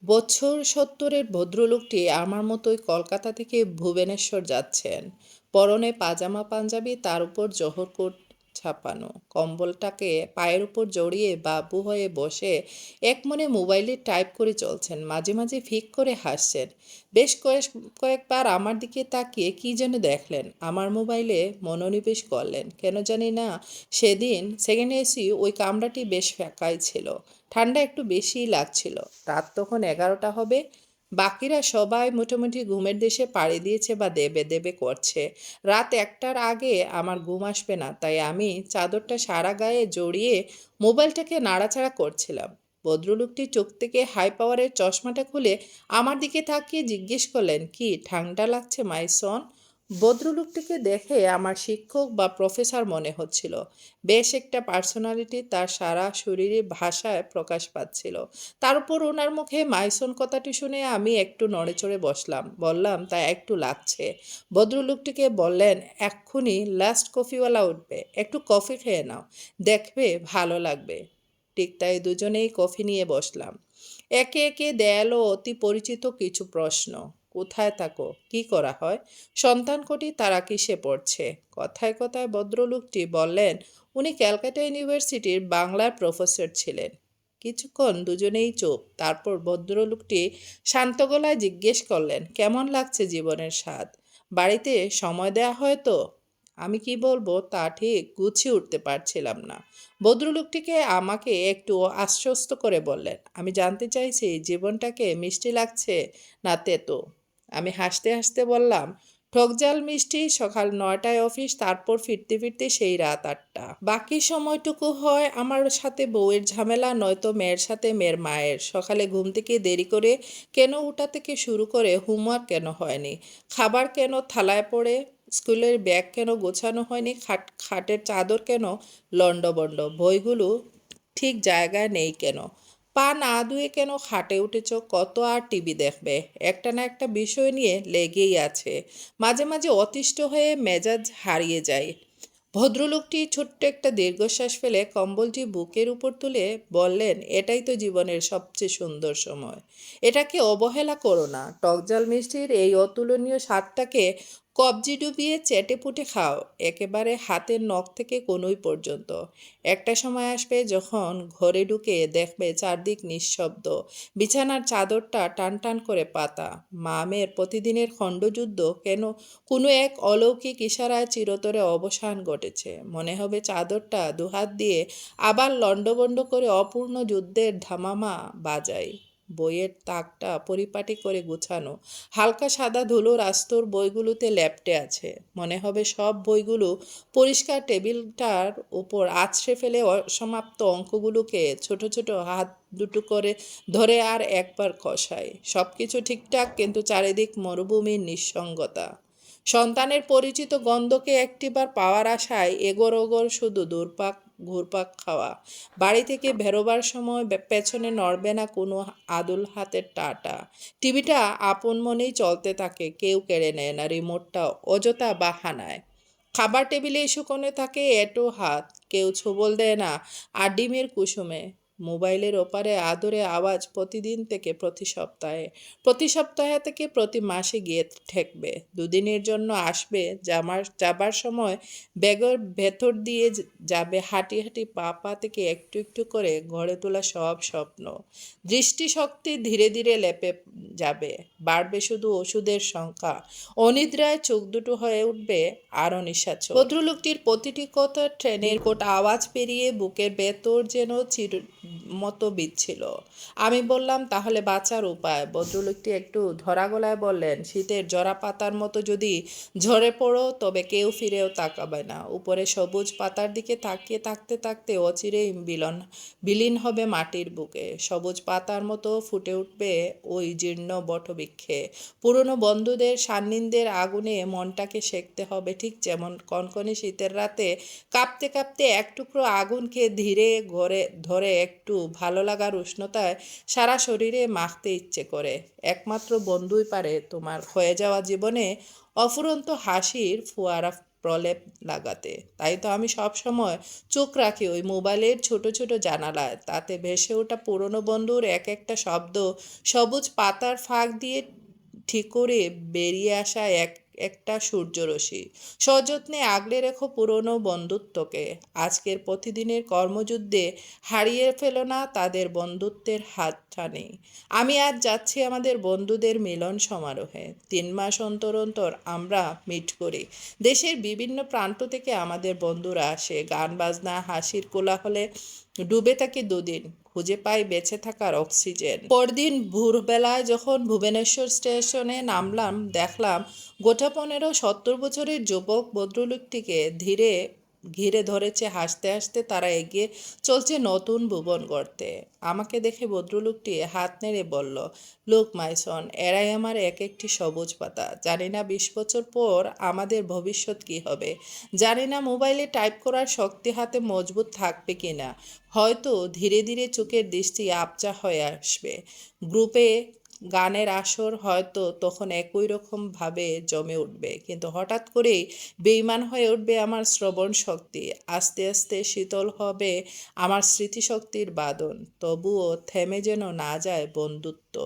বছর ৭০-এর ভদ্রলোকটি আমার মতোই কলকাতা থেকে ভুবনেশ্বর যাচ্ছেন। পরনে পাজামা পাঞ্জাবি, তার উপর জোহর কোট ছাপানো। কম্বলটাকে পায়ের উপর জড়িয়ে বাবু হয়ে বসে একমনে মোবাইলে টাইপ করে চলছেন। মাঝে মাঝে ফিক করে হাসছেন। বেশ কয়েকবার আমার দিকে তাকিয়ে কী যেন দেখলেন। আমার মোবাইলে মনোনিবেশ করলেন। কেন জানি না, সেদিন সেকেন্ড এসি ওই কামরাটি বেশ ফাঁকাই ছিল। ঠান্ডা একটু বেশিই লাগছিল। রাত তখন 11টা হবে। বাকিরা সবাই মোটামুটি ঘুমের দেশে পাড়ি দিয়েছে বা দেবে দেবে করছে। রাত 1টার আগে আমার ঘুম আসবে না, তাই আমি চাদরটা সারা গায়ে জড়িয়ে মোবাইলটাকে নাড়াচাড়া করছিলাম। ভদ্রলোকটি চোখ থেকে হাই পাওয়ারের চশমাটা খুলে আমার দিকে তাকিয়ে জিজ্ঞেস করলেন, কি ঠান্ডা লাগছে মাই সন? ভদ্রলোকটিকে দেখে আমার শিক্ষক বা প্রফেসর মনে হচ্ছিল। বেশ একটা পার্সোনালিটি তার সারা শরীরে ভাষায় প্রকাশ পাচ্ছিল। তার উপর ওনার মুখে মাইসন কথাটি শুনে আমি একটু নড়েচড়ে বসলাম। বললাম, তা একটু লাগছে। ভদ্রলোকটিকে বললেন, এক্ষুনি লাস্ট কফিওয়ালা উঠবে, একটু কফি খেয়ে নাও, দেখবে ভালো লাগবে। ঠিক তাই দুজনেই কফি নিয়ে বসলাম। একে একে দেয়ালো অতি পরিচিত কিছু প্রশ্ন। কোথায় থাকো, কি করা হয়, সন্তান কটি, তারা কিসে পড়ছে। কথায় কথায় ভদ্রলোকটি বললেন উনি ক্যালকাটা ইউনিভার্সিটির বাংলার প্রফেসর ছিলেন। কিছুক্ষণ দুজনেই চুপ। তারপর ভদ্রলোকটি শান্ত গলায় জিজ্ঞেস করলেন, কেমন লাগছে জীবনের স্বাদ? বাড়িতে সময় দেয়া হয় তো? আমি কি বলবো তা ঠিক গুছিয়ে উঠতে পারছিলাম না। ভদ্রলোকটিকে আমাকে একটু আশ্বস্ত করে বললেন, আমি জানতে চাইছি জীবনটাকে মিষ্টি লাগছে না তেতো? আমি হাসতে হাসতে বললাম, টকজাল মিষ্টি। সকাল 9টায় অফিস, তারপর ফিরতে ফিরতে সেই রাত 8টা। বাকি সময়টুকু হয় আমার সাথে বউয়ের ঝামেলা, নয়তো মেয়ের সাথে মেয়ের মায়ের। সকালে ঘুম থেকে দেরি করে কেন ওঠা থেকে শুরু করে হোমওয়ার্ক কেন হয়নি, খাবার কেন থালায় পড়ে, স্কুলের ব্যাগ কেন গোছানো হয়নি, খাটের চাদর কেন লণ্ডভণ্ড, বইগুলো ঠিক জায়গায় নেই কেন, পা না ধুয়ে কেন খাটে উঠেছ, কত আর টিভি দেখবে, একটা না একটা বিষয় নিয়ে লেগেই আছে। মাঝে মাঝে অতিষ্ঠ হয়ে মেজাজ হারিয়ে যায়। ভদ্রলোকটি ছোট্ট একটা দীর্ঘশ্বাস ফেলে কম্বলটি বুকের উপর তুলে বললেন, এটাই তো জীবনের সবচেয়ে সুন্দর সময়। এটাকে অবহেলা করো না। টকজাল মিষ্টির এই অতুলনীয় স্বাদটাকে কবজি ডুবিয়ে চেটে পুটে খাও, একেবারে হাতের নখ থেকে কনুই পর্যন্ত। একটা সময় আসবে যখন ঘরে ঢুকে দেখবে চারদিক নিঃশব্দ, বিছানার চাদরটা টান টান করে পাতা, মা মেয়ের প্রতিদিনের খণ্ডযুদ্ধ কেন কোনো এক অলৌকিক ইশারায় চিরতরে অবসান ঘটেছে। মনে হবে চাদরটা দুহাত দিয়ে আবার লণ্ডভণ্ড করে অপূর্ণ যুদ্ধের ধামামা বাজায়। বইয়ের তাকটা পরিপাটি করে গুছানো, হালকা সাদা ধুলোর আস্তর বইগুলোতে লেপ্টে আছে। মনে হবে সব বইগুলো পরিষ্কার টেবিলটার উপর আছড়ে ফেলে অসমাপ্ত অঙ্কগুলোকে ছোট ছোট হাত দুটো করে ধরে আর একবার কষায়। সব কিছু ঠিকঠাক, কিন্তু চারিদিক মরুভূমির নিঃসঙ্গতা। সন্তানের পরিচিত গন্ধকে একটিবার পাওয়ার আশায় এগোর ওগর শুধু ঘুরপাক খাওয়া। বাড়ি থেকে বেরোবার সময় পেছনে নড়বে না কোনো আদুল হাতের টাটা। টিভিটা আপন মনেই চলতে থাকে, কেউ কেড়ে নেয় না রিমোটটা অযথা বাহানায়। খাবার টেবিলে শুকনো থাকে এঁটো হাত, কেউ ছোবল দেয় না। আর ডিমের কুসুমে মোবাইলের ওপারে আদরে আওয়াজ প্রতিদিন থেকে প্রতি সপ্তাহে থেকে প্রতি মাসে গিয়ে ঠেকবে। দুদিনের জন্য আসবে, যাবার সময় ব্যাগের ভেতর দিয়ে যাবে হাঁটি হাঁটি পা পা থেকে একটু একটু করে গড়ে তোলা সব স্বপ্ন। দৃষ্টিশক্তি ধীরে ধীরে লেপে যাবে, বাড়বে শুধু ওষুধের সংখ্যা। অনিদ্রায় চোখ দুটো হয়ে উঠবে আরও নিশাচর। ভদ্রলোকটির প্রতিটি কথা ট্রেনের কোট আওয়াজ পেরিয়ে বুকের ভেতর যেন চির মতো বিচ্ছিল। আমি বললাম, তাহলে বাঁচার উপায়? ভদ্রলোকটি একটু ধরা গলায় বললেন, শীতের জরা পাতার মতো যদি ঝরে পড়ো, তবে কেউ ফিরেও তাকাবে না। উপরে সবুজ পাতার দিকে তাকিয়ে থাকতে থাকতে অচিরেই বিলীন হবে মাটির বুকে। সবুজ পাতার মতো ফুটে উঠবে ওই জীর্ণ বটবৃক্ষে। পুরনো বন্ধুদের সান্নিধ্যের আগুনে মনটাকে সেঁকতে হবে, ঠিক যেমন কনকনে শীতের রাতে কাঁপতে কাঁপতে এক টুকরো আগুনকে ধীরে ধরে একটু ভালো লাগার উষ্ণতায় সারা শরীরে মাখতে ইচ্ছে করে। একমাত্র বন্ধুই পারে তোমার হয়ে যাওয়া জীবনে অফুরন্ত হাসির ফোয়ারা প্রলেপ লাগাতে। তাই তো আমি সবসময় চোখ রাখি ওই মোবাইলের ছোট ছোট জানালায়। তাতে ভেসে ওঠা পুরনো বন্ধুর এক একটা শব্দ, সবুজ পাতার ফাঁক দিয়ে ঠিক করে বেরিয়ে আসা এক একটা সূর্যরশ্মি। সযত্নে আগলে রেখো পুরনো বন্ধুত্বকে। আজকের প্রতিদিনের কর্মযুদ্ধে হারিয়ে ফেলো না তাদের বন্ধুত্বের হাতছানি। আমি আজ যাচ্ছি আমাদের বন্ধুদের মিলন সমারোহে। 3 মাস অন্তর অন্তর আমরা মিট করি। দেশের বিভিন্ন প্রান্ত থেকে আমাদের বন্ধুরা আসে। গান বাজনা হাসির কোলাহলে ডুবে থাকি দুদিন। খুঁজে পাই বেঁচে থাকার অক্সিজেন। পরদিন ভোরবেলায় যখন ভুবনেশ্বর স্টেশনে নামলাম, দেখলাম গোটা 15-17 বছরের যুবক ভদ্রলোকটিকে ধীরে ঘিরে ধরেছে। হাসতে হাসতে তারা এগিয়ে চলছে নতুন ভুবন গড়তে। আমাকে দেখে ভদ্রলোকটি হাত নেড়ে বলল, লুক মাই সন, এরাই আমার এক একটি সবুজ পাতা। জানি না 20 বছর পর আমাদের ভবিষ্যৎ কি হবে। জানি না মোবাইলে টাইপ করার শক্তি হাতে মজবুত থাকবে কিনা। হয়তো ধীরে ধীরে চোখের দৃষ্টি আবছা হয়ে আসবে। গ্রুপে গানের আসর হয়তো তখন একই রকম ভাবে জমে উঠবে। কিন্তু হঠাৎ করেই বেইমান হয়ে উঠবে আমার শ্রবণ শক্তি। আস্তে আস্তে শীতল হবে আমার স্মৃতিশক্তির বাঁধন। তবুও থেমে যেন না যায় বন্ধুত্ব।